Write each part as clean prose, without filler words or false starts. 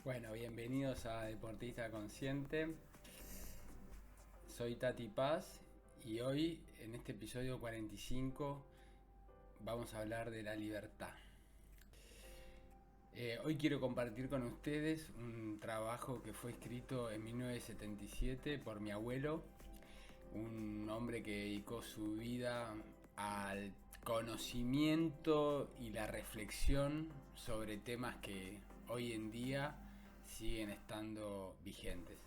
Bueno, bienvenidos a Deportista Consciente. Soy Tati Paz y hoy en este episodio 45 vamos a hablar de la libertad. Hoy quiero compartir con ustedes un trabajo que fue escrito en 1977 por mi abuelo, un hombre que dedicó su vida al conocimiento y la reflexión sobre temas que hoy en día siguen estando vigentes.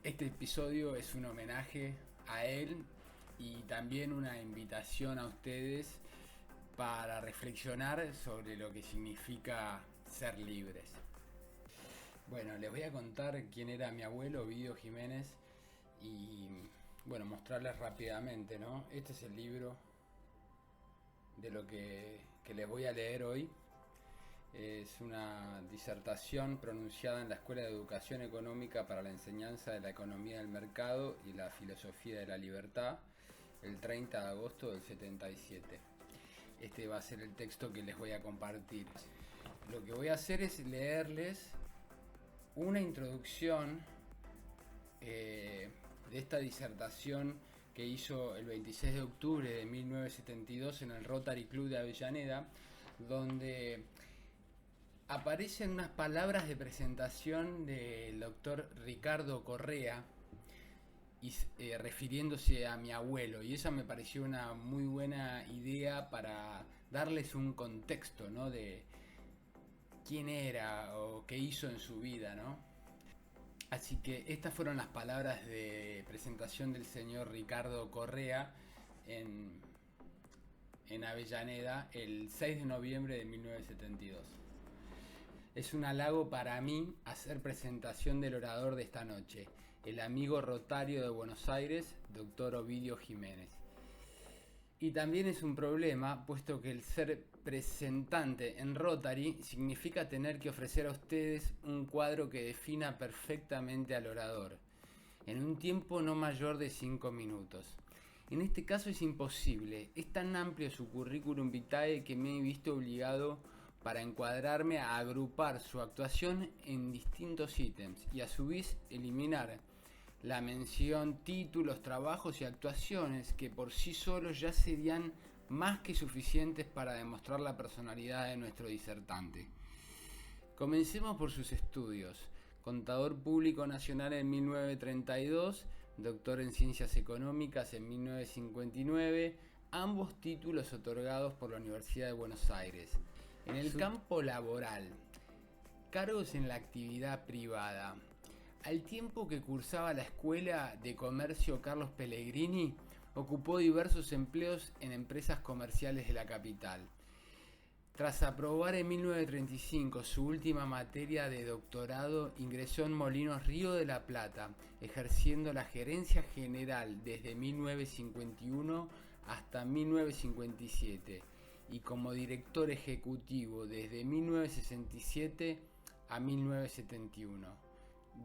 Este episodio es un homenaje a él y también una invitación a ustedes para reflexionar sobre lo que significa ser libres. Bueno, les voy a contar quién era mi abuelo, Ovidio Jiménez, y bueno, mostrarles rápidamente, ¿no? Este es el libro de lo que les voy a leer hoy. Es una disertación pronunciada en la Escuela de Educación Económica para la Enseñanza de la Economía del Mercado y la Filosofía de la Libertad, el 30 de agosto del 77. Este va a ser el texto que les voy a compartir. Lo que voy a hacer es leerles una introducción de esta disertación que hizo el 26 de octubre de 1972 en el Rotary Club de Avellaneda, donde aparecen unas palabras de presentación del doctor Ricardo Correa y, refiriéndose a mi abuelo, y esa me pareció una muy buena idea para darles un contexto, ¿no? De quién era o qué hizo en su vida, ¿no? Así que estas fueron las palabras de presentación del señor Ricardo Correa en, en Avellaneda el 6 de noviembre de 1972. Es un halago para mí hacer presentación del orador de esta noche, el amigo rotario de Buenos Aires, doctor Ovidio Jiménez. Y también es un problema, puesto que el ser presentante en Rotary significa tener que ofrecer a ustedes un cuadro que defina perfectamente al orador, en un tiempo no mayor de 5 minutos. En este caso es imposible, es tan amplio su currículum vitae que me he visto obligado para encuadrarme a agrupar su actuación en distintos ítems y a su vez eliminar la mención, títulos, trabajos y actuaciones que por sí solos ya serían más que suficientes para demostrar la personalidad de nuestro disertante. Comencemos por sus estudios. Contador Público Nacional en 1932, doctor en Ciencias Económicas en 1959, ambos títulos otorgados por la Universidad de Buenos Aires. En el campo laboral, cargos en la actividad privada. Al tiempo que cursaba la Escuela de Comercio Carlos Pellegrini, ocupó diversos empleos en empresas comerciales de la capital. Tras aprobar en 1935 su última materia de doctorado, ingresó en Molinos Río de la Plata, ejerciendo la gerencia general desde 1951 hasta 1957 y como director ejecutivo desde 1967 a 1971.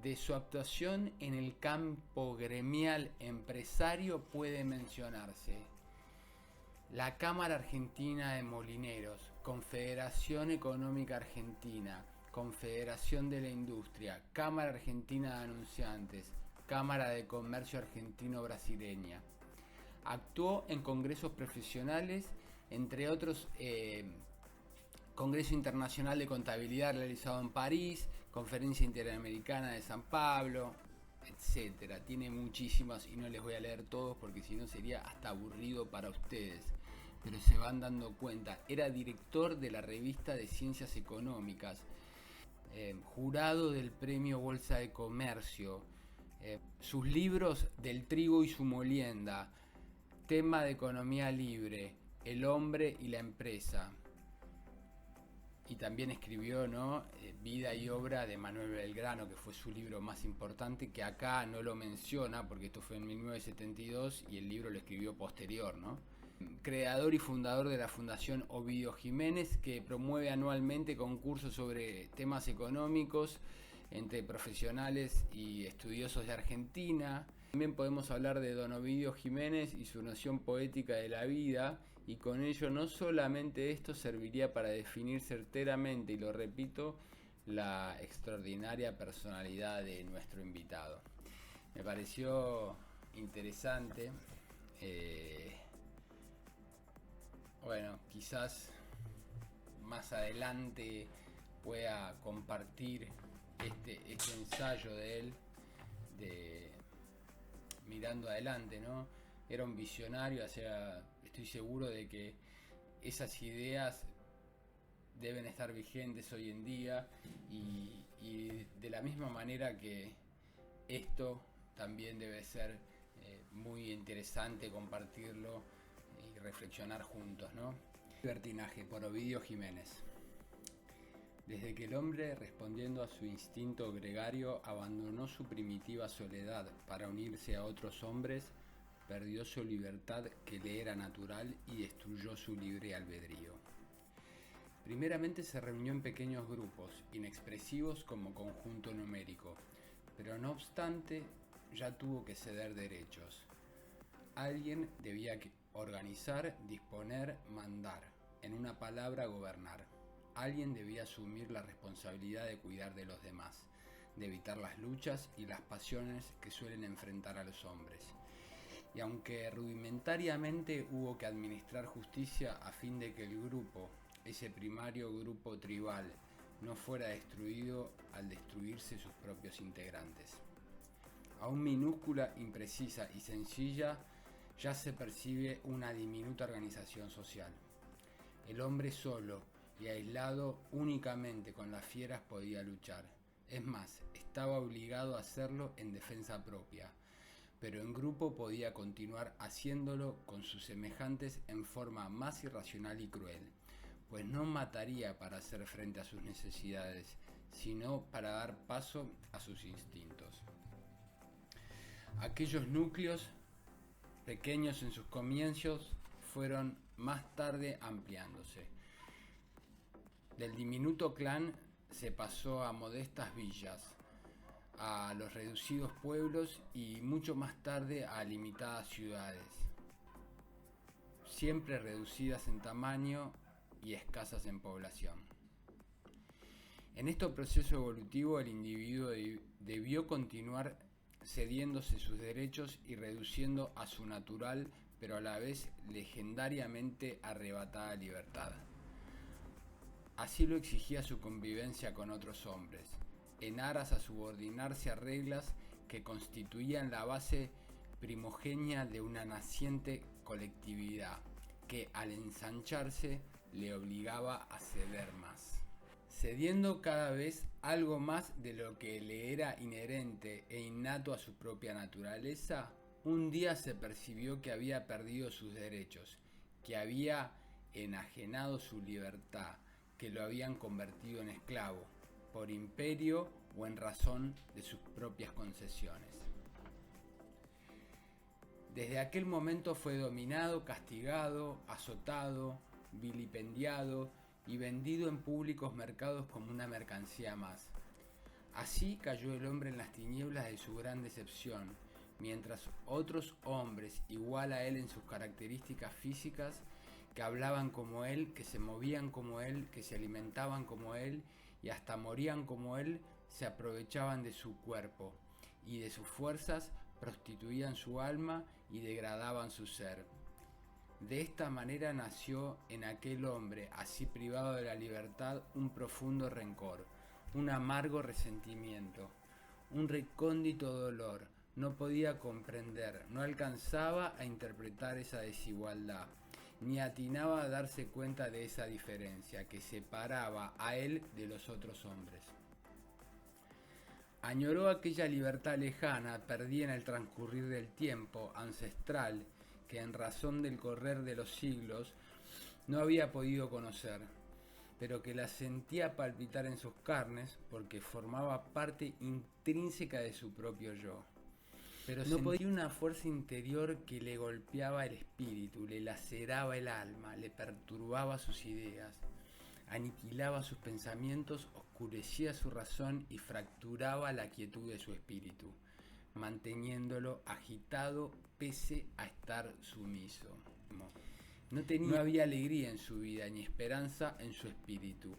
De su actuación en el campo gremial empresario puede mencionarse la Cámara Argentina de Molineros, Confederación Económica Argentina, Confederación de la Industria, Cámara Argentina de Anunciantes, Cámara de Comercio Argentino-Brasileña. Actuó en congresos profesionales, entre otros Congreso Internacional de Contabilidad realizado en París, Conferencia Interamericana de San Pablo, etcétera. Tiene muchísimas y no les voy a leer todos porque si no sería hasta aburrido para ustedes. Pero se van dando cuenta, era director de la revista de Ciencias Económicas, jurado del Premio Bolsa de Comercio, sus libros Del trigo y su molienda, tema de economía libre, El hombre y la empresa. Y también escribió, ¿no? Vida y obra de Manuel Belgrano, que fue su libro más importante, que acá no lo menciona porque esto fue en 1972 y el libro lo escribió posterior, ¿no? Creador y fundador de la Fundación Ovidio Jiménez, que promueve anualmente concursos sobre temas económicos entre profesionales y estudiosos de Argentina. También podemos hablar de don Ovidio Jiménez y su noción poética de la vida, y con ello no solamente esto serviría para definir certeramente, y lo repito, la extraordinaria personalidad de nuestro invitado. Me pareció interesante. Bueno, quizás más adelante pueda compartir este ensayo de él, de mirando adelante, ¿no? Era un visionario, o sea, estoy seguro de que esas ideas deben estar vigentes hoy en día y de la misma manera que esto también debe ser muy interesante compartirlo y reflexionar juntos, ¿no? Libertinaje por Ovidio Jiménez. Desde que el hombre, respondiendo a su instinto gregario, abandonó su primitiva soledad para unirse a otros hombres, perdió su libertad que le era natural y destruyó su libre albedrío. Primeramente se reunió en pequeños grupos, inexpresivos como conjunto numérico, pero no obstante ya tuvo que ceder derechos. Alguien debía organizar, disponer, mandar, en una palabra gobernar. Alguien debía asumir la responsabilidad de cuidar de los demás, de evitar las luchas y las pasiones que suelen enfrentar a los hombres. Y aunque rudimentariamente hubo que administrar justicia a fin de que el grupo, ese primario grupo tribal, no fuera destruido al destruirse sus propios integrantes. Aún minúscula, imprecisa y sencilla, ya se percibe una diminuta organización social. El hombre solo y aislado únicamente con las fieras podía luchar. Es más, estaba obligado a hacerlo en defensa propia, pero en grupo podía continuar haciéndolo con sus semejantes en forma más irracional y cruel, pues no mataría para hacer frente a sus necesidades, sino para dar paso a sus instintos. Aquellos núcleos, pequeños en sus comienzos, fueron más tarde ampliándose. Del diminuto clan se pasó a modestas villas, a los reducidos pueblos y mucho más tarde a limitadas ciudades, siempre reducidas en tamaño y escasas en población. En este proceso evolutivo el individuo debió continuar cediéndose sus derechos y reduciendo a su natural, pero a la vez legendariamente arrebatada libertad. Así lo exigía su convivencia con otros hombres, en aras a subordinarse a reglas que constituían la base primogénea de una naciente colectividad, que al ensancharse le obligaba a ceder más. Cediendo cada vez algo más de lo que le era inherente e innato a su propia naturaleza, un día se percibió que había perdido sus derechos, que había enajenado su libertad, que lo habían convertido en esclavo, por imperio o en razón de sus propias concesiones. Desde aquel momento fue dominado, castigado, azotado, vilipendiado y vendido en públicos mercados como una mercancía más. Así cayó el hombre en las tinieblas de su gran decepción, mientras otros hombres igual a él en sus características físicas, que hablaban como él, que se movían como él, que se alimentaban como él y hasta morían como él, se aprovechaban de su cuerpo y de sus fuerzas, prostituían su alma y degradaban su ser. De esta manera nació en aquel hombre, así privado de la libertad, un profundo rencor, un amargo resentimiento, un recóndito dolor. No podía comprender, no alcanzaba a interpretar esa desigualdad, ni atinaba a darse cuenta de esa diferencia que separaba a él de los otros hombres. Añoró aquella libertad lejana, perdida en el transcurrir del tiempo, ancestral, que en razón del correr de los siglos no había podido conocer, pero que la sentía palpitar en sus carnes porque formaba parte intrínseca de su propio yo. Pero no podía una fuerza interior que le golpeaba el espíritu, le laceraba el alma, le perturbaba sus ideas, aniquilaba sus pensamientos, oscurecía su razón y fracturaba la quietud de su espíritu, manteniéndolo agitado pese a estar sumiso. No había alegría en su vida ni esperanza en su espíritu.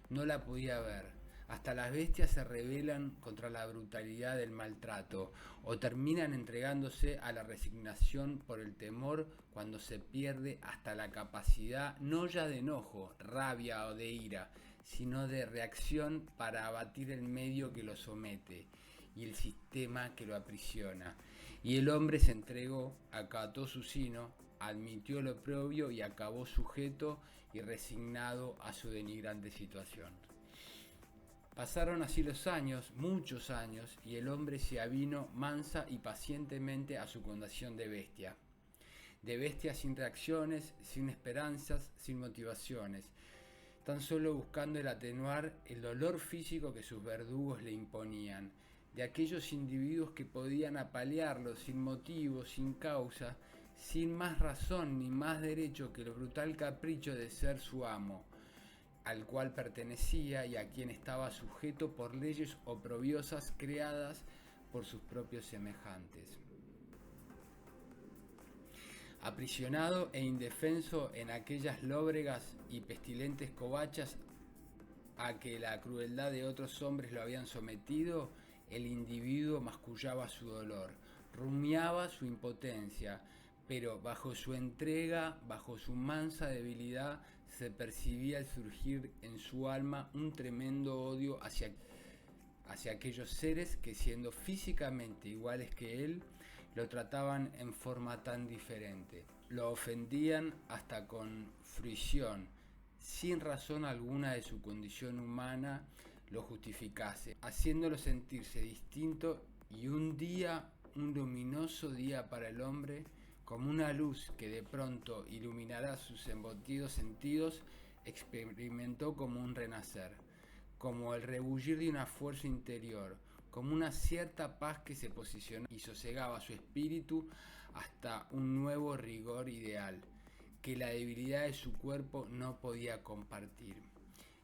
No la podía ver. Hasta las bestias se rebelan contra la brutalidad del maltrato o terminan entregándose a la resignación por el temor cuando se pierde hasta la capacidad no ya de enojo, rabia o de ira, sino de reacción para abatir el medio que lo somete y el sistema que lo aprisiona. Y el hombre se entregó, acató su sino, admitió lo oprobio y acabó sujeto y resignado a su denigrante situación. Pasaron así los años, muchos años, y el hombre se avino mansa y pacientemente a su condición de bestia sin reacciones, sin esperanzas, sin motivaciones, tan solo buscando el atenuar el dolor físico que sus verdugos le imponían, de aquellos individuos que podían apalearlo sin motivo, sin causa, sin más razón ni más derecho que el brutal capricho de ser su amo, al cual pertenecía y a quien estaba sujeto por leyes oprobiosas creadas por sus propios semejantes. Aprisionado e indefenso en aquellas lóbregas y pestilentes covachas a que la crueldad de otros hombres lo habían sometido, el individuo mascullaba su dolor, rumiaba su impotencia, pero bajo su entrega, bajo su mansa debilidad, se percibía el surgir en su alma un tremendo odio hacia aquellos seres que, siendo físicamente iguales que él, lo trataban en forma tan diferente. Lo ofendían hasta con fruición, sin razón alguna de su condición humana lo justificase, haciéndolo sentirse distinto, y un día, un luminoso día para el hombre, como una luz que de pronto iluminará sus embotidos sentidos, experimentó como un renacer, como el rebullir de una fuerza interior, como una cierta paz que se posicionó y sosegaba su espíritu hasta un nuevo rigor ideal, que la debilidad de su cuerpo no podía compartir.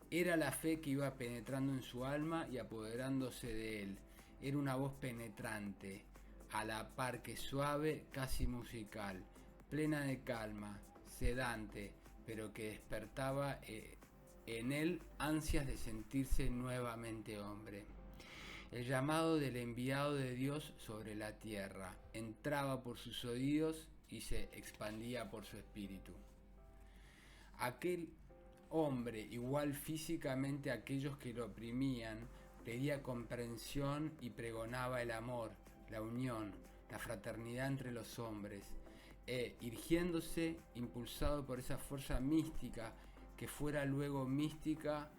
Era la fe que iba penetrando en su alma y apoderándose de él. Era una voz penetrante, a la par que suave, casi musical, plena de calma, sedante, pero que despertaba en él ansias de sentirse nuevamente hombre. El llamado del enviado de Dios sobre la tierra entraba por sus oídos y se expandía por su espíritu. Aquel hombre, igual físicamente a aquellos que lo oprimían, pedía comprensión y pregonaba el amor, la unión, la fraternidad entre los hombres, irgiéndose, impulsado por esa fuerza mística que fuera luego mística,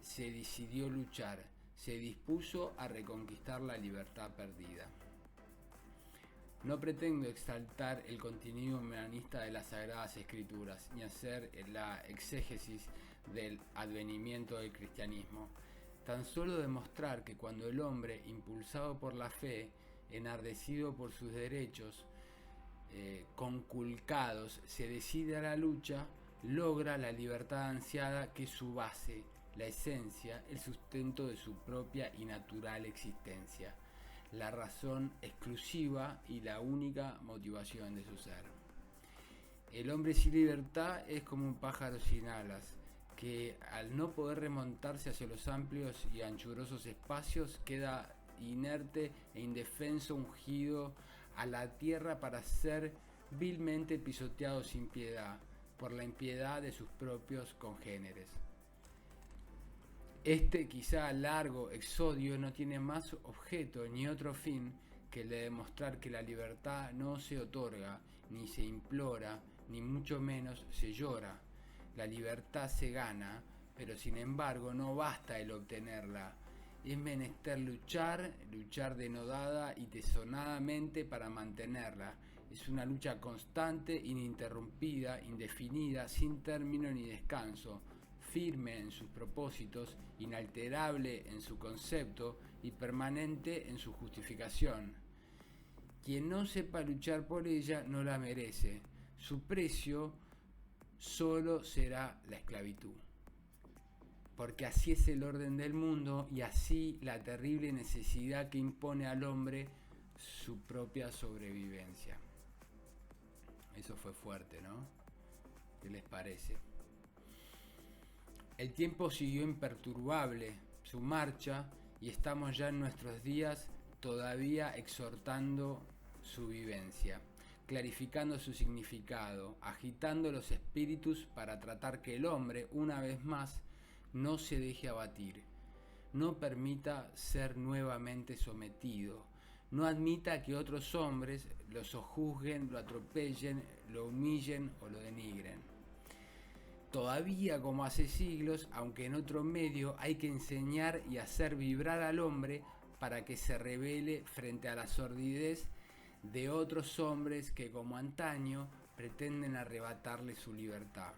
se decidió luchar, se dispuso a reconquistar la libertad perdida. No pretendo exaltar el contenido humanista de las Sagradas Escrituras, ni hacer la exégesis del advenimiento del cristianismo. Tan solo demostrar que cuando el hombre, impulsado por la fe, enardecido por sus derechos conculcados, se decide a la lucha, logra la libertad ansiada, que es su base, la esencia, el sustento de su propia y natural existencia, la razón exclusiva y la única motivación de su ser. El hombre sin libertad es como un pájaro sin alas, que al no poder remontarse hacia los amplios y anchurosos espacios queda inerte e indefenso, ungido a la tierra para ser vilmente pisoteado sin piedad por la impiedad de sus propios congéneres. Este quizá largo exodio no tiene más objeto ni otro fin que el de demostrar que la libertad no se otorga, ni se implora, ni mucho menos se llora. La libertad se gana, pero sin embargo no basta el obtenerla. Es menester luchar denodada y tesonadamente para mantenerla. Es una lucha constante, ininterrumpida, indefinida, sin término ni descanso, firme en sus propósitos, inalterable en su concepto y permanente en su justificación. Quien no sepa luchar por ella no la merece. Su precio solo será la esclavitud. Porque así es el orden del mundo y así la terrible necesidad que impone al hombre su propia sobrevivencia. Eso fue fuerte, ¿no? ¿Qué les parece? El tiempo siguió imperturbable, su marcha y estamos ya en nuestros días todavía exhortando su vivencia, clarificando su significado, agitando los espíritus para tratar que el hombre, una vez más, no se deje abatir, no permita ser nuevamente sometido, no admita que otros hombres lo sojuzguen, lo atropellen, lo humillen o lo denigren. Todavía como hace siglos, aunque en otro medio, hay que enseñar y hacer vibrar al hombre para que se rebele frente a la sordidez de otros hombres que como antaño pretenden arrebatarle su libertad.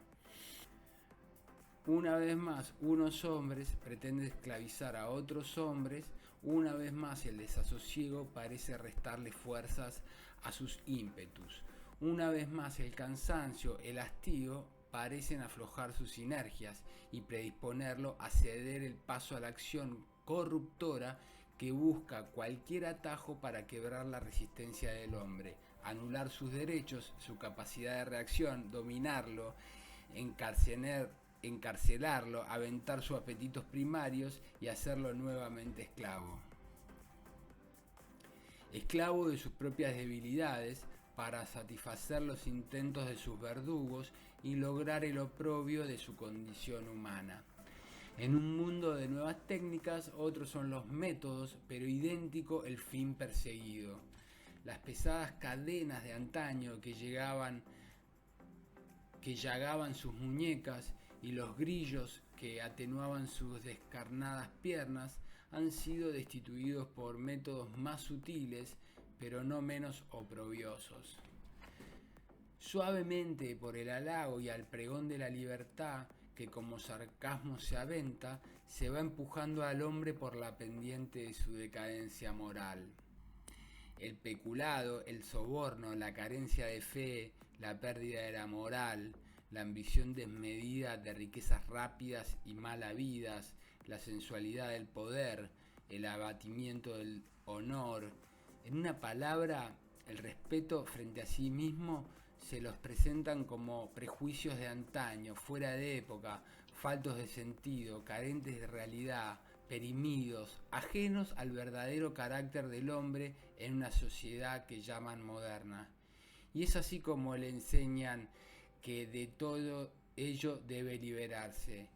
Una vez más, unos hombres pretenden esclavizar a otros hombres, una vez más el desasosiego parece restarle fuerzas a sus ímpetus. Una vez más el cansancio, el hastío, parecen aflojar sus sinergias y predisponerlo a ceder el paso a la acción corruptora que busca cualquier atajo para quebrar la resistencia del hombre, anular sus derechos, su capacidad de reacción, dominarlo, encarcelarlo, aventar sus apetitos primarios y hacerlo nuevamente esclavo. Esclavo de sus propias debilidades para satisfacer los intentos de sus verdugos y lograr el oprobio de su condición humana. En un mundo de nuevas técnicas, otros son los métodos, pero idéntico el fin perseguido. Las pesadas cadenas de antaño que llagaban sus muñecas y los grillos que atenuaban sus descarnadas piernas han sido destituidos por métodos más sutiles, pero no menos oprobiosos. Suavemente por el halago y al pregón de la libertad, que como sarcasmo se aventa, se va empujando al hombre por la pendiente de su decadencia moral. El peculado, el soborno, la carencia de fe, la pérdida de la moral, la ambición desmedida de riquezas rápidas y mal habidas, la sensualidad del poder, el abatimiento del honor. En una palabra, el respeto frente a sí mismo se los presentan como prejuicios de antaño, fuera de época, faltos de sentido, carentes de realidad, perimidos, ajenos al verdadero carácter del hombre en una sociedad que llaman moderna. Y es así como le enseñan que de todo ello debe liberarse.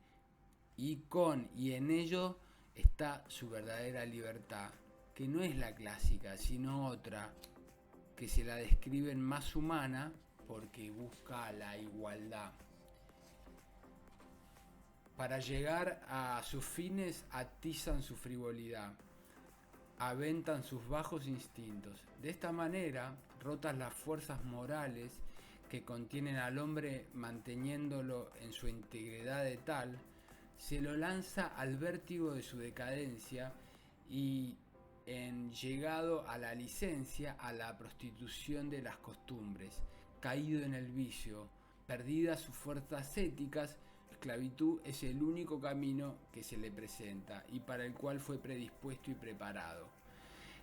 Y con y en ello está su verdadera libertad, que no es la clásica, sino otra, que se la describen más humana porque busca la igualdad. Para llegar a sus fines atizan su frivolidad, aventan sus bajos instintos. De esta manera, rotas las fuerzas morales que contienen al hombre manteniéndolo en su integridad de tal, se lo lanza al vértigo de su decadencia y en llegado a la licencia, a la prostitución de las costumbres, caído en el vicio, perdidas sus fuerzas éticas, la esclavitud es el único camino que se le presenta y para el cual fue predispuesto y preparado.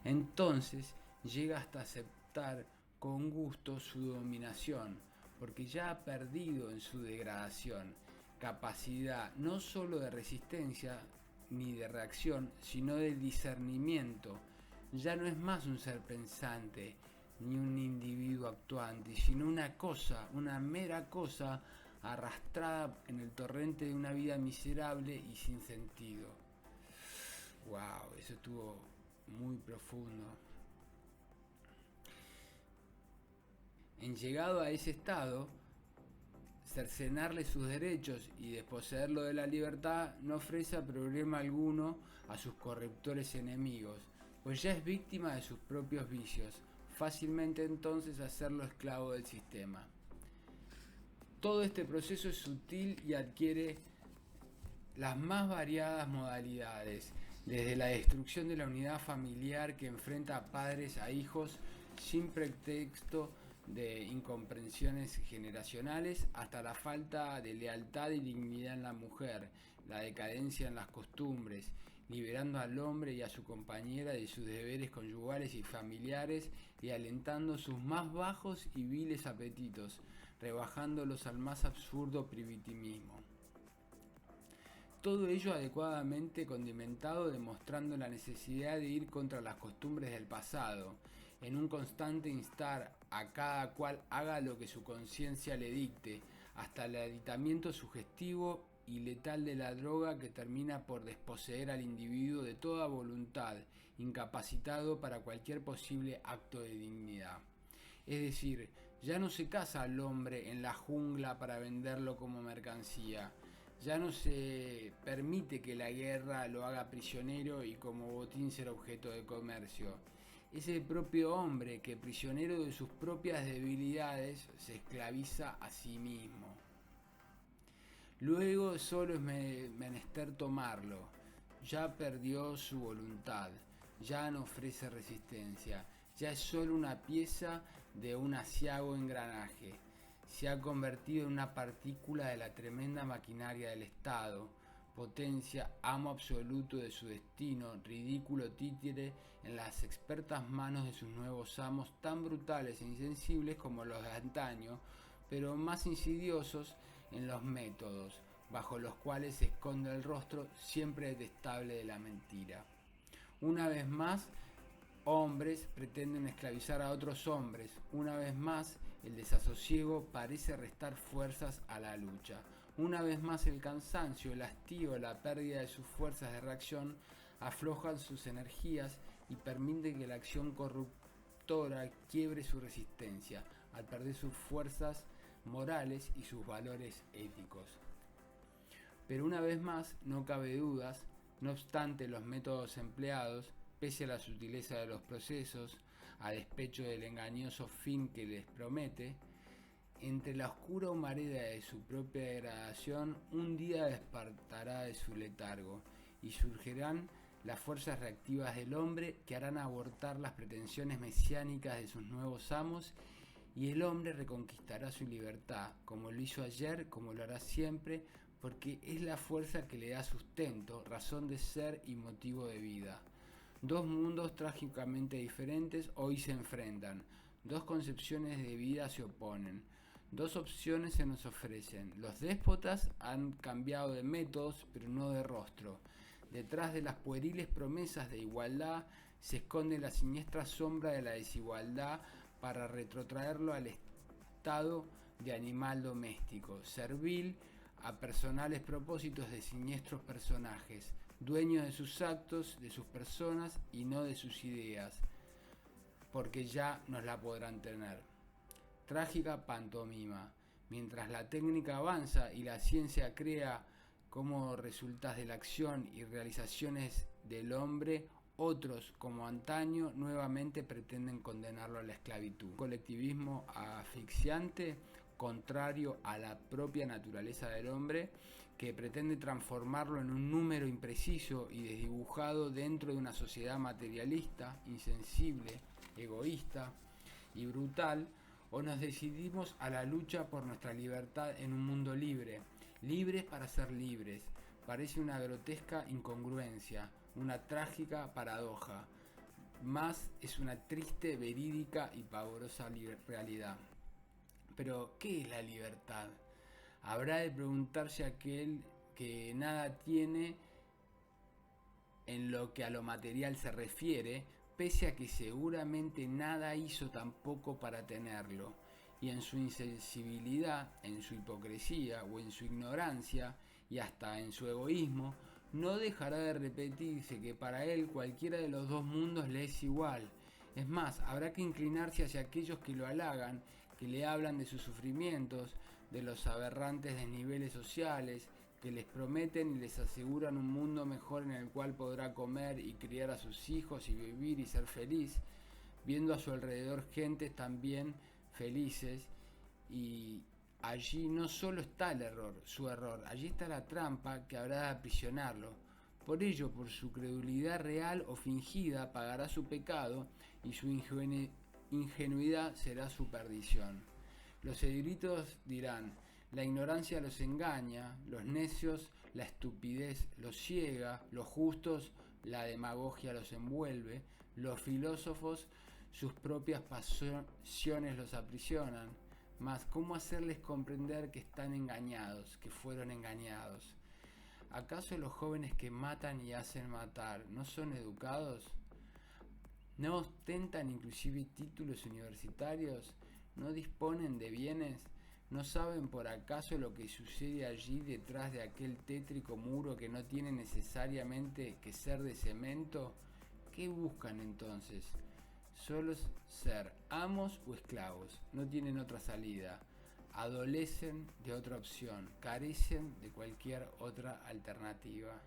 Entonces llega hasta aceptar con gusto su dominación, porque ya ha perdido en su degradación capacidad no sólo de resistencia ni de reacción, sino de discernimiento. Ya no es más un ser pensante ni un individuo actuante, sino una cosa, una mera cosa arrastrada en el torrente de una vida miserable y sin sentido. Wow, eso estuvo muy profundo. En llegado a ese estado, cercenarle sus derechos y desposeerlo de la libertad no ofrece problema alguno a sus corruptores enemigos, pues ya es víctima de sus propios vicios, fácilmente entonces hacerlo esclavo del sistema. Todo este proceso es sutil y adquiere las más variadas modalidades, desde la destrucción de la unidad familiar que enfrenta a padres a hijos sin pretexto de incomprensiones generacionales, hasta la falta de lealtad y dignidad en la mujer, la decadencia en las costumbres, liberando al hombre y a su compañera de sus deberes conyugales y familiares y alentando sus más bajos y viles apetitos, rebajándolos al más absurdo primitivismo. Todo ello adecuadamente condimentado, demostrando la necesidad de ir contra las costumbres del pasado, en un constante instar a cada cual haga lo que su conciencia le dicte, hasta el aditamiento sugestivo y letal de la droga que termina por desposeer al individuo de toda voluntad, incapacitado para cualquier posible acto de dignidad. Es decir, ya no se caza al hombre en la jungla para venderlo como mercancía. Ya no se permite que la guerra lo haga prisionero y como botín ser objeto de comercio. Es el propio hombre que, prisionero de sus propias debilidades, se esclaviza a sí mismo. Luego solo es menester tomarlo. Ya perdió su voluntad, ya no ofrece resistencia, ya es solo una pieza de un aciago engranaje. Se ha convertido en una partícula de la tremenda maquinaria del Estado, potencia, amo absoluto de su destino, ridículo títere en las expertas manos de sus nuevos amos, tan brutales e insensibles como los de antaño, pero más insidiosos en los métodos, bajo los cuales se esconde el rostro siempre detestable de la mentira. Una vez más, hombres pretenden esclavizar a otros hombres. Una vez más, el desasosiego parece restar fuerzas a la lucha. Una vez más, el cansancio, el hastío, la pérdida de sus fuerzas de reacción aflojan sus energías y permiten que la acción corruptora quiebre su resistencia, al perder sus fuerzas morales y sus valores éticos. Pero una vez más, no cabe dudas, no obstante los métodos empleados, pese a la sutileza de los procesos, a despecho del engañoso fin que les promete, entre la oscura humareda de su propia degradación, un día despertará de su letargo y surgirán las fuerzas reactivas del hombre que harán abortar las pretensiones mesiánicas de sus nuevos amos, y el hombre reconquistará su libertad, como lo hizo ayer, como lo hará siempre, porque es la fuerza que le da sustento, razón de ser y motivo de vida. Dos mundos trágicamente diferentes hoy se enfrentan, dos concepciones de vida se oponen, dos opciones se nos ofrecen. Los déspotas han cambiado de métodos, pero no de rostro. Detrás de las pueriles promesas de igualdad se esconde la siniestra sombra de la desigualdad para retrotraerlo al estado de animal doméstico, servil a personales propósitos de siniestros personajes, dueños de sus actos, de sus personas y no de sus ideas, porque ya no la podrán tener. Trágica pantomima. Mientras la técnica avanza y la ciencia crea como resultas de la acción y realizaciones del hombre, otros, como antaño, nuevamente pretenden condenarlo a la esclavitud. Un colectivismo asfixiante, contrario a la propia naturaleza del hombre, que pretende transformarlo en un número impreciso y desdibujado dentro de una sociedad materialista, insensible, egoísta y brutal, o nos decidimos a la lucha por nuestra libertad en un mundo libre, libres para ser libres. Parece una grotesca incongruencia, una trágica paradoja, más es una triste, verídica y pavorosa realidad. Pero, ¿qué es la libertad? Habrá de preguntarse aquel que nada tiene en lo que a lo material se refiere, pese a que seguramente nada hizo tampoco para tenerlo, y en su insensibilidad, en su hipocresía o en su ignorancia, y hasta en su egoísmo, no dejará de repetirse que para él cualquiera de los dos mundos le es igual. Es más, habrá que inclinarse hacia aquellos que lo halagan, que le hablan de sus sufrimientos, de los aberrantes desniveles sociales, que les prometen y les aseguran un mundo mejor en el cual podrá comer y criar a sus hijos y vivir y ser feliz, viendo a su alrededor gentes también felices, y allí no solo está el error, su error, allí está la trampa que habrá de aprisionarlo. Por ello, por su credulidad real o fingida, pagará su pecado y su ingenuidad será su perdición. Los eruditos dirán: la ignorancia los engaña, los necios la estupidez los ciega, los justos la demagogia los envuelve, los filósofos sus propias pasiones los aprisionan. Mas, ¿cómo hacerles comprender que están engañados, que fueron engañados? ¿Acaso los jóvenes que matan y hacen matar no son educados? ¿No ostentan inclusive títulos universitarios? ¿No disponen de bienes? ¿No saben por acaso lo que sucede allí detrás de aquel tétrico muro que no tiene necesariamente que ser de cemento? ¿Qué buscan entonces? Solo ser amos o esclavos, no tienen otra salida. Adolecen de otra opción, carecen de cualquier otra alternativa.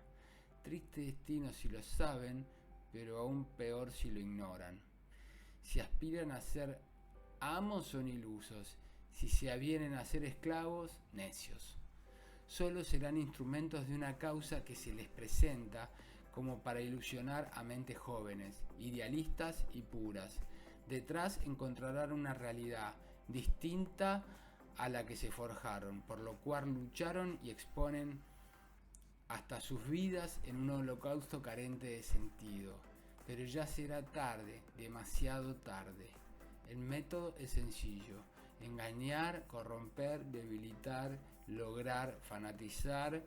Triste destino si lo saben, pero aún peor si lo ignoran. Si aspiran a ser amos son ilusos, si se avienen a ser esclavos, necios. Solo serán instrumentos de una causa que se les presenta como para ilusionar a mentes jóvenes, idealistas y puras. Detrás encontrarán una realidad distinta a la que se forjaron, por lo cual lucharon y exponen hasta sus vidas en un holocausto carente de sentido. Pero ya será tarde, demasiado tarde. El método es sencillo: engañar, corromper, debilitar, lograr fanatizar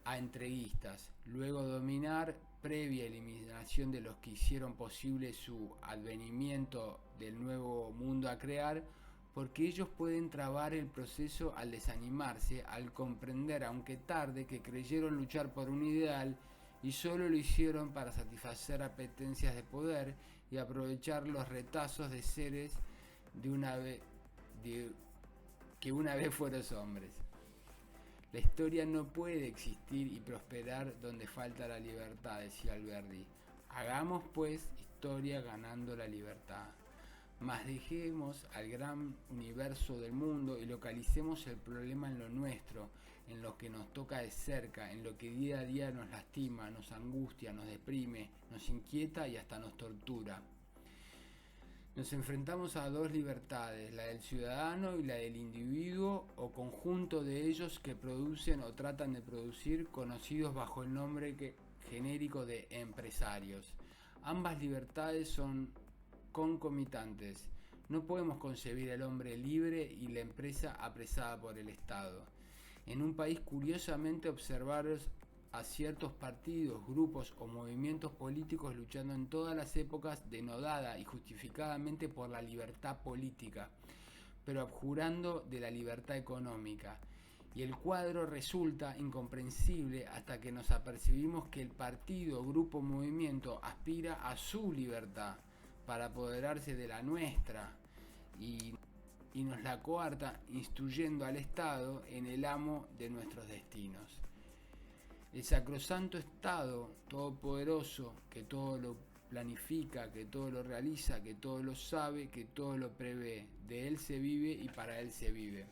a entreguistas, luego dominar, previa eliminación de los que hicieron posible su advenimiento del nuevo mundo a crear, porque ellos pueden trabar el proceso al desanimarse, al comprender, aunque tarde, que creyeron luchar por un ideal y solo lo hicieron para satisfacer apetencias de poder y aprovechar los retazos de seres que una vez fueron hombres. La historia no puede existir y prosperar donde falta la libertad, decía Alberti. Hagamos pues historia ganando la libertad. Mas dejemos al gran universo del mundo y localicemos el problema en lo nuestro, en lo que nos toca de cerca, en lo que día a día nos lastima, nos angustia, nos deprime, nos inquieta y hasta nos tortura. Nos enfrentamos a dos libertades, la del ciudadano y la del individuo, o conjunto de ellos que producen o tratan de producir, conocidos bajo el nombre genérico de empresarios. Ambas libertades son concomitantes. No podemos concebir al hombre libre y la empresa apresada por el Estado. En un país curiosamente observaros a ciertos partidos, grupos o movimientos políticos luchando en todas las épocas denodada y justificadamente por la libertad política, pero abjurando de la libertad económica. Y el cuadro resulta incomprensible hasta que nos apercibimos que el partido, grupo, movimiento aspira a su libertad para apoderarse de la nuestra y nos la coarta instruyendo al Estado en el amo de nuestros destinos. El sacrosanto Estado todopoderoso, que todo lo planifica, que todo lo realiza, que todo lo sabe, que todo lo prevé, de él se vive y para él se vive.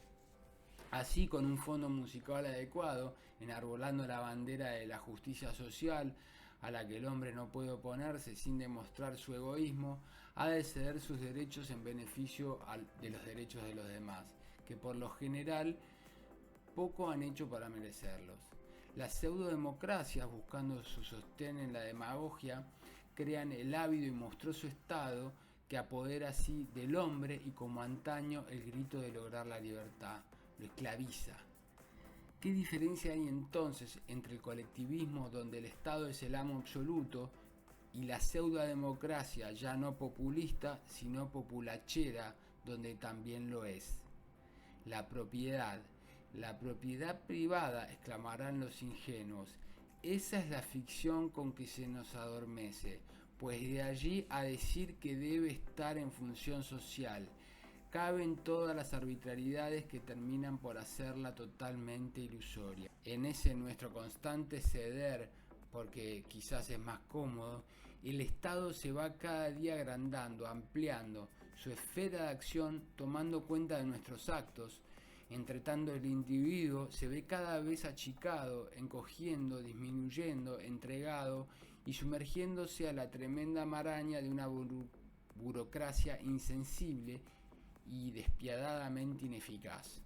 Así, con un fondo musical adecuado, enarbolando la bandera de la justicia social, a la que el hombre no puede oponerse sin demostrar su egoísmo, ha de ceder sus derechos en beneficio de los derechos de los demás, que por lo general poco han hecho para merecerlos. Las pseudodemocracias, buscando su sostén en la demagogia, crean el ávido y monstruoso Estado que apodera así del hombre y, como antaño, el grito de lograr la libertad, lo esclaviza. ¿Qué diferencia hay entonces entre el colectivismo, donde el Estado es el amo absoluto, y la pseudodemocracia ya no populista, sino populachera, donde también lo es? La propiedad privada, exclamarán los ingenuos. Esa es la ficción con que se nos adormece, pues de allí a decir que debe estar en función social. Caben todas las arbitrariedades que terminan por hacerla totalmente ilusoria. En ese nuestro constante ceder, porque quizás es más cómodo, el Estado se va cada día agrandando, ampliando su esfera de acción, tomando cuenta de nuestros actos. Entre tanto, el individuo se ve cada vez achicado, encogiendo, disminuyendo, entregado y sumergiéndose a la tremenda maraña de una burocracia insensible y despiadadamente ineficaz.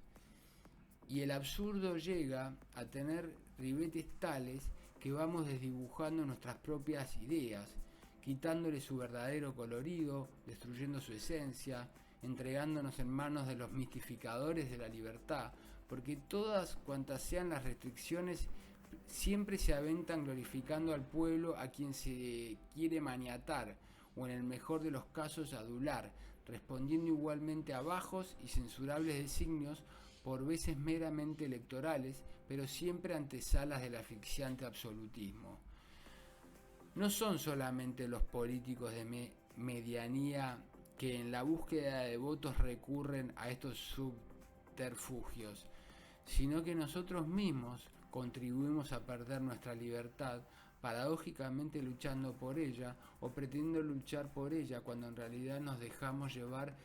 Y el absurdo llega a tener ribetes tales que vamos desdibujando nuestras propias ideas, quitándole su verdadero colorido, destruyendo su esencia, entregándonos en manos de los mistificadores de la libertad, porque todas cuantas sean las restricciones Siempre se aventan glorificando al pueblo a quien se quiere maniatar, o en el mejor de los casos adular, respondiendo igualmente a bajos y censurables designios, por veces meramente electorales, pero siempre antesalas del asfixiante absolutismo. No son solamente los políticos de medianía que en la búsqueda de votos recurren a estos subterfugios, sino que nosotros mismos contribuimos a perder nuestra libertad, paradójicamente luchando por ella o pretendiendo luchar por ella cuando en realidad nos dejamos llevar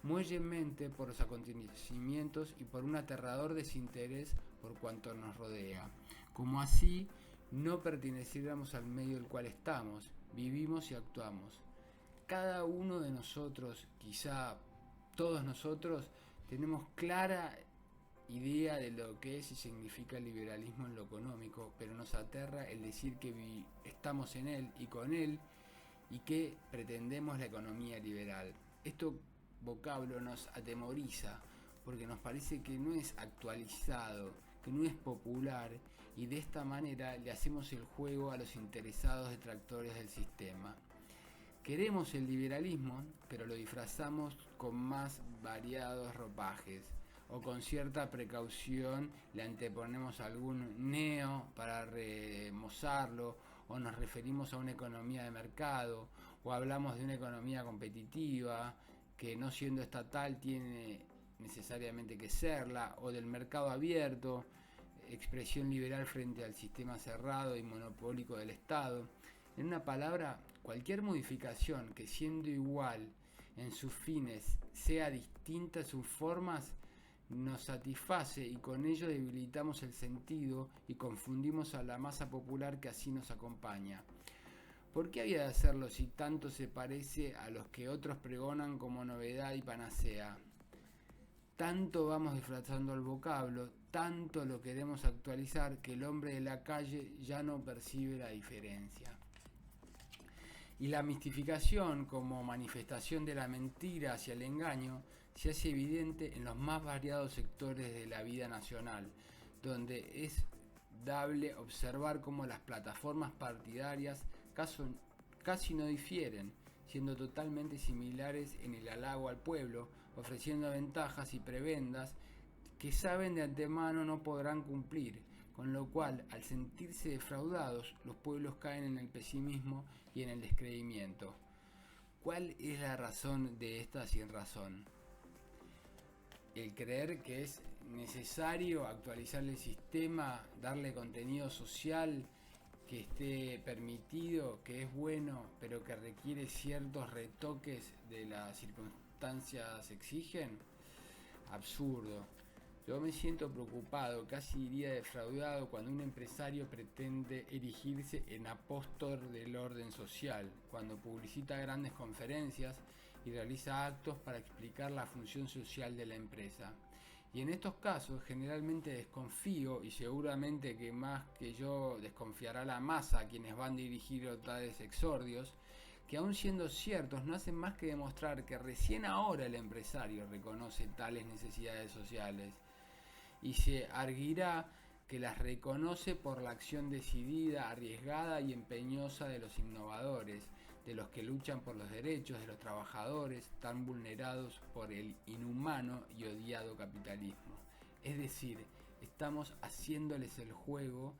muellemente por los acontecimientos y por un aterrador desinterés por cuanto nos rodea. Como así no perteneciéramos al medio del cual estamos, vivimos y actuamos. Cada uno de nosotros, quizá todos nosotros, tenemos clara idea de lo que es y significa el liberalismo en lo económico, pero nos aterra el decir que estamos en él y con él y que pretendemos la economía liberal. Esto vocablo nos atemoriza porque nos parece que no es actualizado, que no es popular, y de esta manera le hacemos el juego a los interesados detractores del sistema. Queremos el liberalismo, pero lo disfrazamos con más variados ropajes, o con cierta precaución le anteponemos algún neo para remozarlo, o nos referimos a una economía de mercado, o hablamos de una economía competitiva, que no siendo estatal tiene necesariamente que serla, o del mercado abierto, expresión liberal frente al sistema cerrado y monopólico del Estado. En una palabra, cualquier modificación que siendo igual en sus fines sea distinta en sus formas nos satisface, y con ello debilitamos el sentido y confundimos a la masa popular que así nos acompaña. ¿Por qué había de hacerlo si tanto se parece a los que otros pregonan como novedad y panacea? Tanto vamos disfrazando el vocablo, tanto lo queremos actualizar, que el hombre de la calle ya no percibe la diferencia. Y la mistificación como manifestación de la mentira hacia el engaño se hace evidente en los más variados sectores de la vida nacional, donde es dable observar cómo las plataformas partidarias casi no difieren, siendo totalmente similares en el halago al pueblo, ofreciendo ventajas y prebendas que saben de antemano no podrán cumplir, con lo cual, al sentirse defraudados, los pueblos caen en el pesimismo y en el descreimiento. ¿Cuál es la razón de esta sinrazón? El creer que es necesario actualizar el sistema, darle contenido social que esté permitido, que es bueno, pero que requiere ciertos retoques de las circunstancias exigen. Absurdo. Yo me siento preocupado, casi diría defraudado, cuando un empresario pretende erigirse en apóstol del orden social, cuando publicita grandes conferencias y realiza actos para explicar la función social de la empresa. Y en estos casos generalmente desconfío, y seguramente que más que yo desconfiará la masa a quienes van dirigidos tales exordios, que aun siendo ciertos no hacen más que demostrar que recién ahora el empresario reconoce tales necesidades sociales, y se arguirá que las reconoce por la acción decidida, arriesgada y empeñosa de los innovadores, de los que luchan por los derechos de los trabajadores tan vulnerados por el inhumano y odiado capitalismo. Es decir, estamos haciéndoles el juego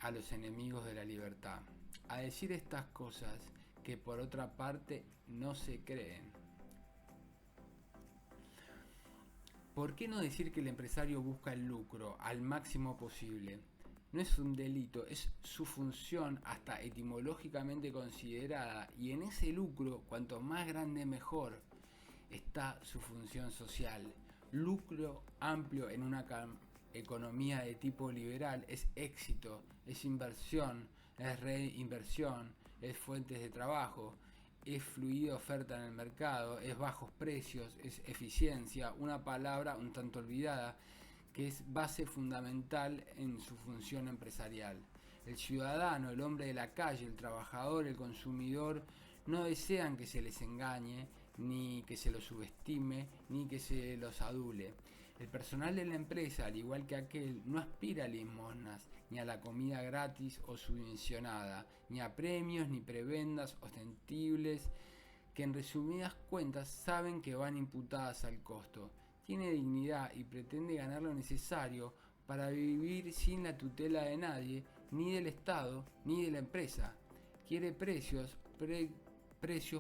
a los enemigos de la libertad. A decir estas cosas que por otra parte no se creen. ¿Por qué no decir que el empresario busca el lucro al máximo posible? No es un delito, es su función hasta etimológicamente considerada, y en ese lucro, cuanto más grande mejor, está su función social. Lucro amplio en una economía de tipo liberal es éxito, es inversión, es reinversión, es fuentes de trabajo, es fluida oferta en el mercado, es bajos precios, es eficiencia, una palabra un tanto olvidada, que es base fundamental en su función empresarial. El ciudadano, el hombre de la calle, el trabajador, el consumidor, no desean que se les engañe, ni que se los subestime, ni que se los adule. El personal de la empresa, al igual que aquel, no aspira a limosnas, ni a la comida gratis o subvencionada, ni a premios ni prebendas ostensibles, que en resumidas cuentas saben que van imputadas al costo. Tiene dignidad y pretende ganar lo necesario para vivir sin la tutela de nadie, ni del Estado, ni de la empresa. Quiere precios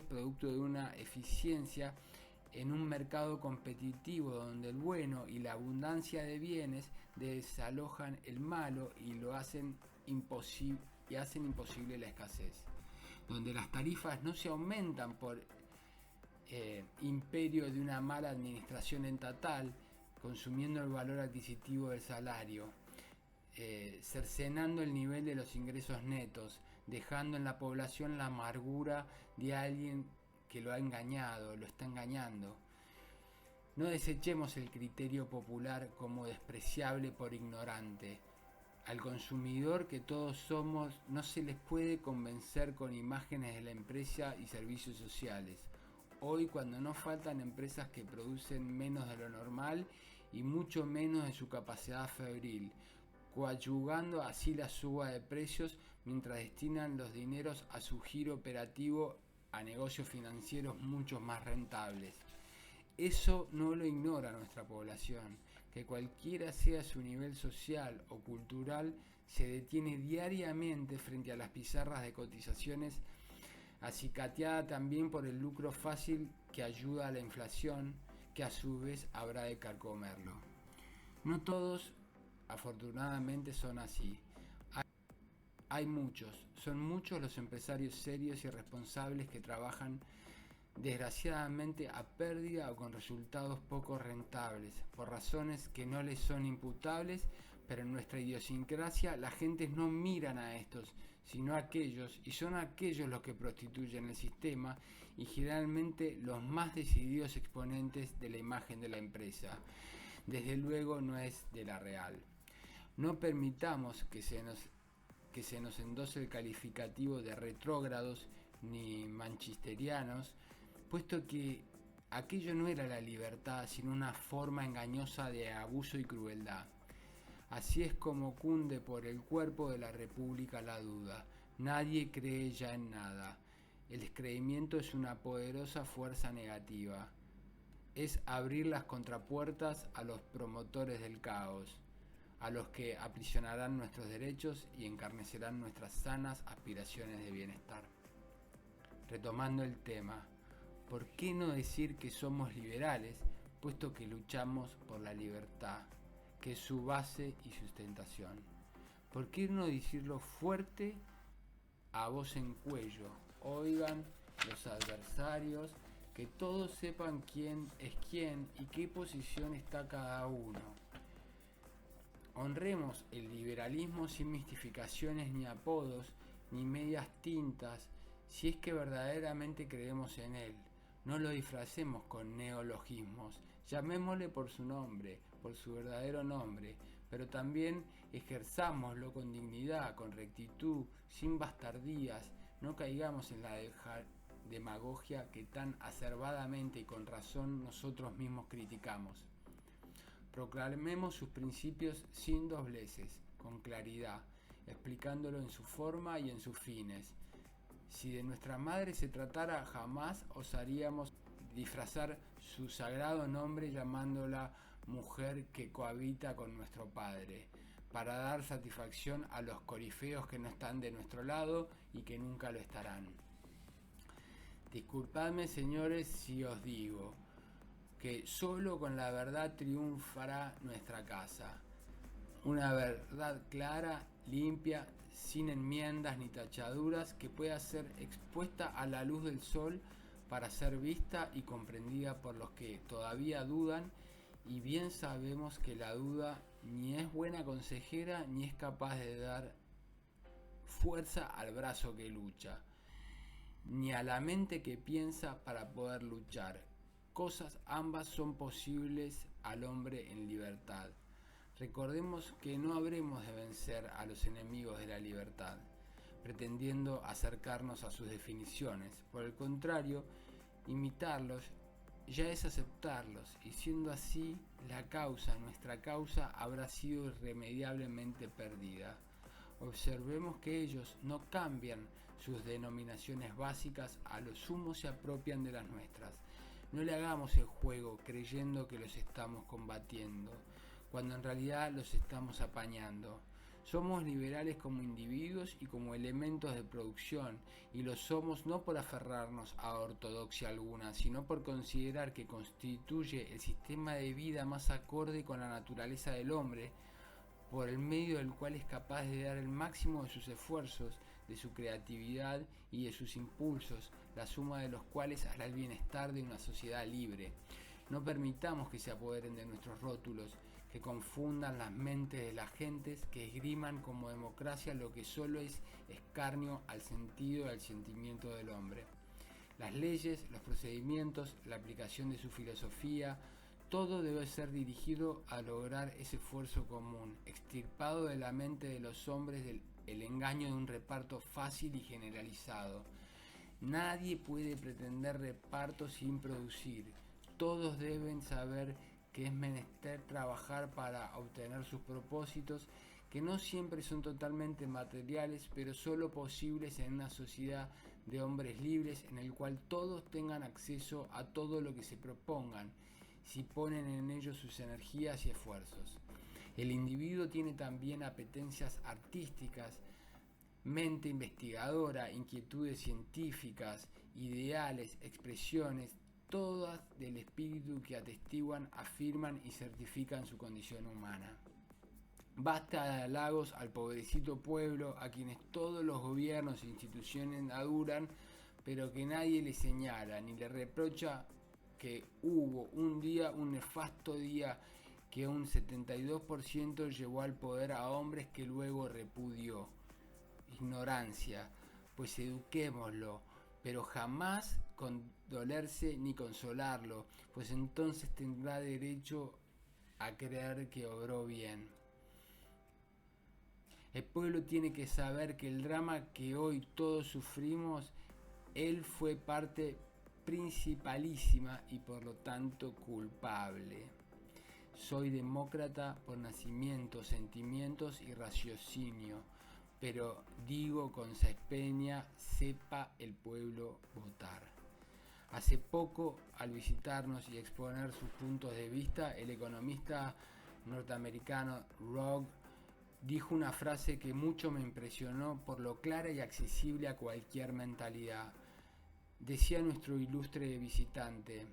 producto de una eficiencia en un mercado competitivo donde el bueno y la abundancia de bienes desalojan el malo y lo hacen imposible la escasez, donde las tarifas no se aumentan por imperio de una mala administración estatal, consumiendo el valor adquisitivo del salario, cercenando el nivel de los ingresos netos, dejando en la población la amargura de alguien que lo ha engañado, lo está engañando. No desechemos el criterio popular como despreciable por ignorante. Al consumidor que todos somos no se les puede convencer con imágenes de la empresa y servicios sociales. Hoy, cuando no faltan empresas que producen menos de lo normal y mucho menos de su capacidad febril, coadyuvando así la suba de precios mientras destinan los dineros a su giro operativo a negocios financieros mucho más rentables. Eso no lo ignora nuestra población, que cualquiera sea su nivel social o cultural, se detiene diariamente frente a las pizarras de cotizaciones, acicateada también por el lucro fácil que ayuda a la inflación, que a su vez habrá de carcomerlo. No todos, afortunadamente, son así. Son muchos los empresarios serios y responsables que trabajan desgraciadamente a pérdida o con resultados poco rentables, por razones que no les son imputables, pero en nuestra idiosincrasia la gente no miran a estos, sino a aquellos, y son aquellos los que prostituyen el sistema y generalmente los más decididos exponentes de la imagen de la empresa. Desde luego no es de la real. No permitamos que se nos endose el calificativo de retrógrados ni manchisterianos, puesto que aquello no era la libertad, sino una forma engañosa de abuso y crueldad. Así es como cunde por el cuerpo de la República la duda. Nadie cree ya en nada. El descreimiento es una poderosa fuerza negativa. Es abrir las contrapuertas a los promotores del caos, a los que aprisionarán nuestros derechos y encarnecerán nuestras sanas aspiraciones de bienestar. Retomando el tema, ¿por qué no decir que somos liberales, puesto que luchamos por la libertad, que es su base y sustentación? ¿Por qué no decirlo fuerte, a voz en cuello? Oigan los adversarios, que todos sepan quién es quién y qué posición está cada uno. Honremos el liberalismo sin mistificaciones ni apodos, ni medias tintas, si es que verdaderamente creemos en él. No lo disfracemos con neologismos, llamémosle por su nombre, por su verdadero nombre, pero también ejerzámoslo con dignidad, con rectitud, sin bastardías. No caigamos en la demagogia que tan acerbadamente y con razón nosotros mismos criticamos. Proclamemos sus principios sin dobleces, con claridad, explicándolo en su forma y en sus fines. Si de nuestra madre se tratara, jamás osaríamos disfrazar su sagrado nombre llamándola mujer que cohabita con nuestro padre, para dar satisfacción a los corifeos que no están de nuestro lado y que nunca lo estarán. Disculpadme, señores, si os digo que solo con la verdad triunfará nuestra casa. Una verdad clara, limpia, sin enmiendas ni tachaduras, que pueda ser expuesta a la luz del sol para ser vista y comprendida por los que todavía dudan, y bien sabemos que la duda ni es buena consejera ni es capaz de dar fuerza al brazo que lucha, ni a la mente que piensa para poder luchar. Cosas ambas son posibles al hombre en libertad. Recordemos que no habremos de vencer a los enemigos de la libertad, pretendiendo acercarnos a sus definiciones. Por el contrario, imitarlos ya es aceptarlos, y siendo así, nuestra causa, habrá sido irremediablemente perdida. Observemos que ellos no cambian sus denominaciones básicas, a lo sumo se apropian de las nuestras. No le hagamos el juego creyendo que los estamos combatiendo, cuando en realidad los estamos apañando. Somos liberales como individuos y como elementos de producción, y lo somos no por aferrarnos a ortodoxia alguna, sino por considerar que constituye el sistema de vida más acorde con la naturaleza del hombre, por el medio del cual es capaz de dar el máximo de sus esfuerzos, de su creatividad y de sus impulsos, la suma de los cuales hará el bienestar de una sociedad libre. No permitamos que se apoderen de nuestros rótulos, que confundan las mentes de las gentes, que esgriman como democracia lo que solo es escarnio al sentido y al sentimiento del hombre. Las leyes, los procedimientos, la aplicación de su filosofía, todo debe ser dirigido a lograr ese esfuerzo común, extirpado de la mente de los hombres el engaño de un reparto fácil y generalizado. Nadie puede pretender reparto sin producir. Todos deben saber que es menester trabajar para obtener sus propósitos, que no siempre son totalmente materiales, pero solo posibles en una sociedad de hombres libres en el cual todos tengan acceso a todo lo que se propongan, si ponen en ello sus energías y esfuerzos. El individuo tiene también apetencias artísticas, mente investigadora, inquietudes científicas, ideales, expresiones, todas del espíritu que atestiguan, afirman y certifican su condición humana. Basta de halagos al pobrecito pueblo, a quienes todos los gobiernos e instituciones adulan, pero que nadie le señala ni le reprocha que hubo un nefasto día, que un 72% llevó al poder a hombres que luego repudió. Ignorancia, pues eduquémoslo, pero jamás condolerse ni consolarlo, pues entonces tendrá derecho a creer que obró bien. El pueblo tiene que saber que el drama que hoy todos sufrimos, él fue parte principalísima y por lo tanto culpable. Soy demócrata por nacimiento, sentimientos y raciocinio, pero digo con Saespeña, sepa el pueblo votar. Hace poco, al visitarnos y exponer sus puntos de vista, el economista norteamericano Rogue dijo una frase que mucho me impresionó por lo clara y accesible a cualquier mentalidad. Decía nuestro ilustre visitante: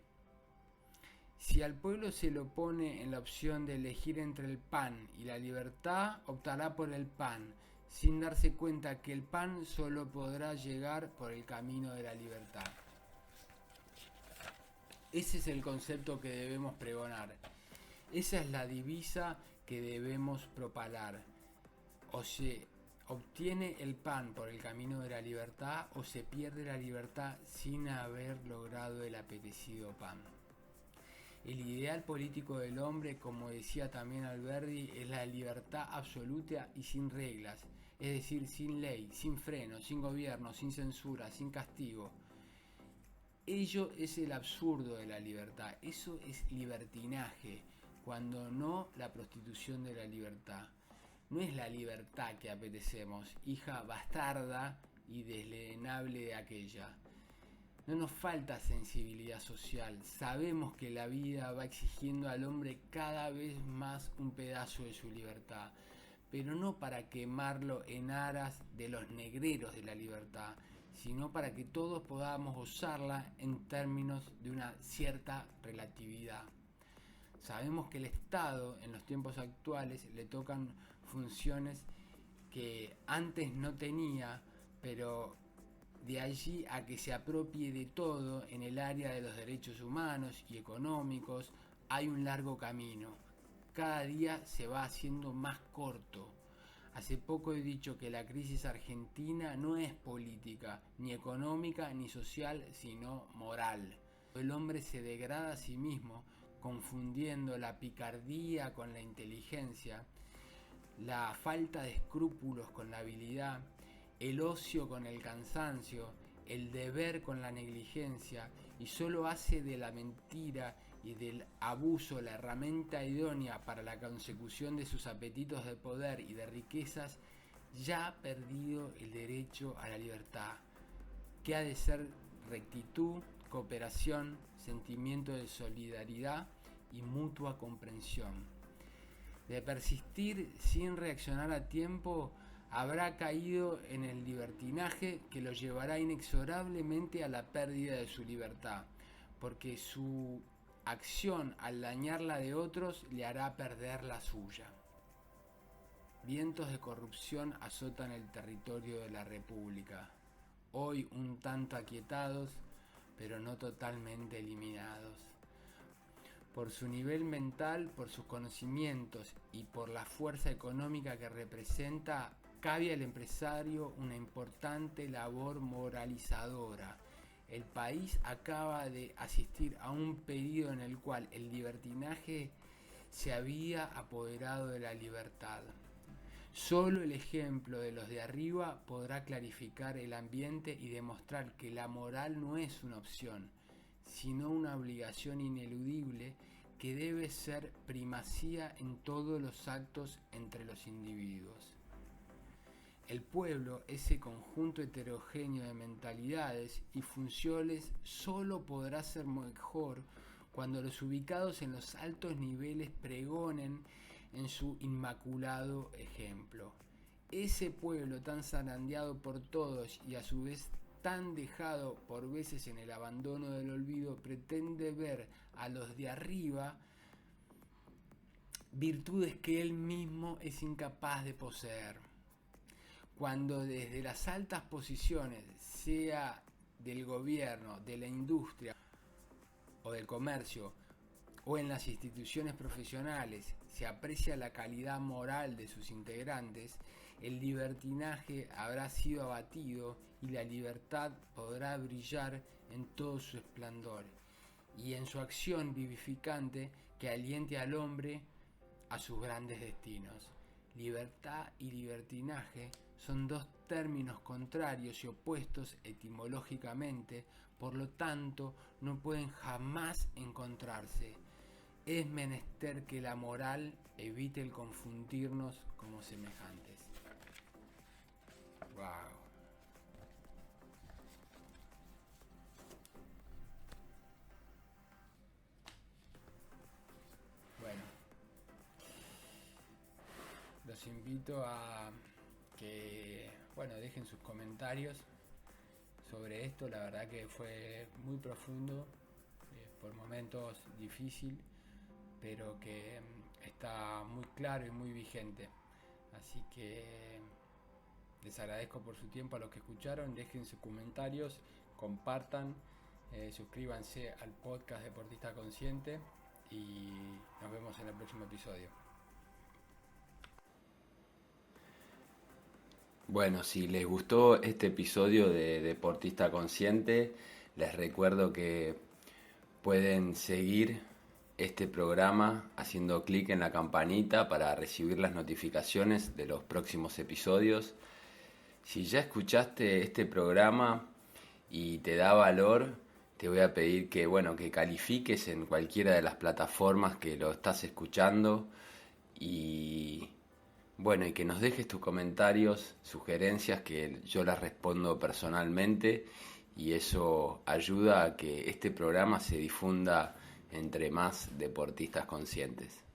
si al pueblo se lo pone en la opción de elegir entre el pan y la libertad, optará por el pan, sin darse cuenta que el pan solo podrá llegar por el camino de la libertad. Ese es el concepto que debemos pregonar. Esa es la divisa que debemos propalar. O se obtiene el pan por el camino de la libertad, o se pierde la libertad sin haber logrado el apetecido pan. El ideal político del hombre, como decía también Alberdi, es la libertad absoluta y sin reglas, es decir, sin ley, sin freno, sin gobierno, sin censura, sin castigo. Ello es el absurdo de la libertad, eso es libertinaje, cuando no la prostitución de la libertad. No es la libertad que apetecemos, hija bastarda y deslenable de aquella. No nos falta sensibilidad social, sabemos que la vida va exigiendo al hombre cada vez más un pedazo de su libertad, pero no para quemarlo en aras de los negreros de la libertad, sino para que todos podamos gozarla en términos de una cierta relatividad. Sabemos que el Estado en los tiempos actuales le tocan funciones que antes no tenía, pero de allí a que se apropie de todo en el área de los derechos humanos y económicos hay un largo camino. Cada día se va haciendo más corto. Hace poco he dicho que la crisis argentina no es política, ni económica, ni social, sino moral. El hombre se degrada a sí mismo, confundiendo la picardía con la inteligencia, la falta de escrúpulos con la habilidad, el ocio con el cansancio, el deber con la negligencia y solo hace de la mentira y del abuso la herramienta idónea para la consecución de sus apetitos de poder y de riquezas, ya ha perdido el derecho a la libertad, que ha de ser rectitud, cooperación, sentimiento de solidaridad y mutua comprensión. De persistir sin reaccionar a tiempo, habrá caído en el libertinaje que lo llevará inexorablemente a la pérdida de su libertad, porque su acción al dañar la de otros le hará perder la suya. Vientos de corrupción azotan el territorio de la República, hoy un tanto aquietados, pero no totalmente eliminados. Por su nivel mental, por sus conocimientos y por la fuerza económica que representa, cabe al empresario una importante labor moralizadora. El país acaba de asistir a un periodo en el cual el libertinaje se había apoderado de la libertad. Solo el ejemplo de los de arriba podrá clarificar el ambiente y demostrar que la moral no es una opción, sino una obligación ineludible que debe ser primacía en todos los actos entre los individuos. El pueblo, ese conjunto heterogéneo de mentalidades y funciones, solo podrá ser mejor cuando los ubicados en los altos niveles pregonen en su inmaculado ejemplo. Ese pueblo tan zarandeado por todos y a su vez tan dejado por veces en el abandono del olvido, pretende ver a los de arriba virtudes que él mismo es incapaz de poseer. Cuando desde las altas posiciones, sea del gobierno, de la industria o del comercio, o en las instituciones profesionales, se aprecia la calidad moral de sus integrantes, el libertinaje habrá sido abatido y la libertad podrá brillar en todo su esplendor y en su acción vivificante que aliente al hombre a sus grandes destinos. Libertad y libertinaje son dos términos contrarios y opuestos etimológicamente, por lo tanto no pueden jamás encontrarse. Es menester que la moral evite el confundirnos como semejantes. Wow. Bueno, los invito a que, dejen sus comentarios sobre esto. La verdad que fue muy profundo, por momentos difícil, pero que está muy claro y muy vigente. Así que les agradezco por su tiempo a los que escucharon. Dejen sus comentarios, compartan, suscríbanse al podcast Deportista Consciente y nos vemos en el próximo episodio. Bueno, si les gustó este episodio de Deportista Consciente, les recuerdo que pueden seguir este programa haciendo clic en la campanita para recibir las notificaciones de los próximos episodios. Si ya escuchaste este programa y te da valor, te voy a pedir que califiques en cualquiera de las plataformas que lo estás escuchando y que nos dejes tus comentarios, sugerencias, que yo las respondo personalmente y eso ayuda a que este programa se difunda entre más deportistas conscientes.